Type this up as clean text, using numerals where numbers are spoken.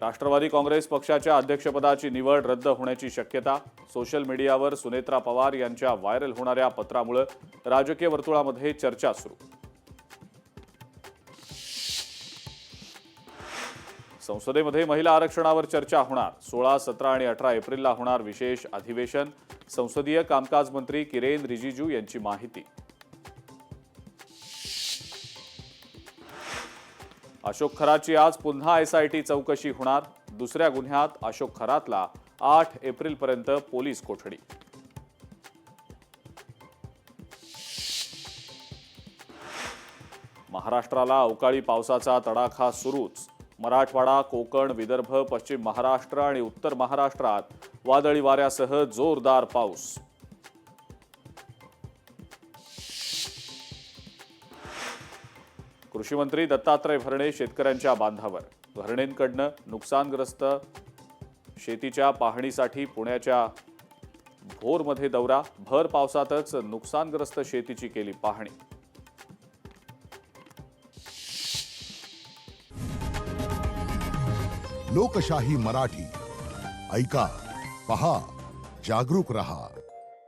राष्ट्रवादी काँग्रेस पक्षाच्या अध्यक्षपदाची निवड रद्द होण्याची शक्यता। सोशल मीडियावर सुनेत्रा पवार यांच्या व्हायरल होणाऱ्या पत्रामुळे राजकीय वर्तुळामध्ये चर्चा सुरू। संसदेमध्ये महिला आरक्षणावर चर्चा होणार। 16, 17 आणि 18 एप्रिलला होणार विशेष अधिवेशन। संसदीय कामकाज मंत्री किरेन रिजिजू यांची माहिती। अशोक खराची आज पुन्हा एसआयटी चौकशी होणार। दुसऱ्या गुन्ह्यात अशोक खरातला 8 एप्रिलपर्यंत पोलीस कोठडी। महाराष्ट्राला अवकाळी पावसाचा तडाखा सुरूच। मराठवाडा, कोकण, विदर्भ, पश्चिम महाराष्ट्र आणि उत्तर महाराष्ट्रात वादळी वाऱ्यासह जोरदार पाऊस। कृषी मंत्री दत्तात्रय भरणे शेतकऱ्यांच्या बांधावर। भरणेंकडनं नुकसानग्रस्त शेतीच्या पाहणीसाठी पुण्याच्या भोरमध्ये दौरा। भर पावसातच नुकसानग्रस्त शेतीची केली पाहणी। लोकशाही मराठी ऐका, पहा, जागरूक रहा।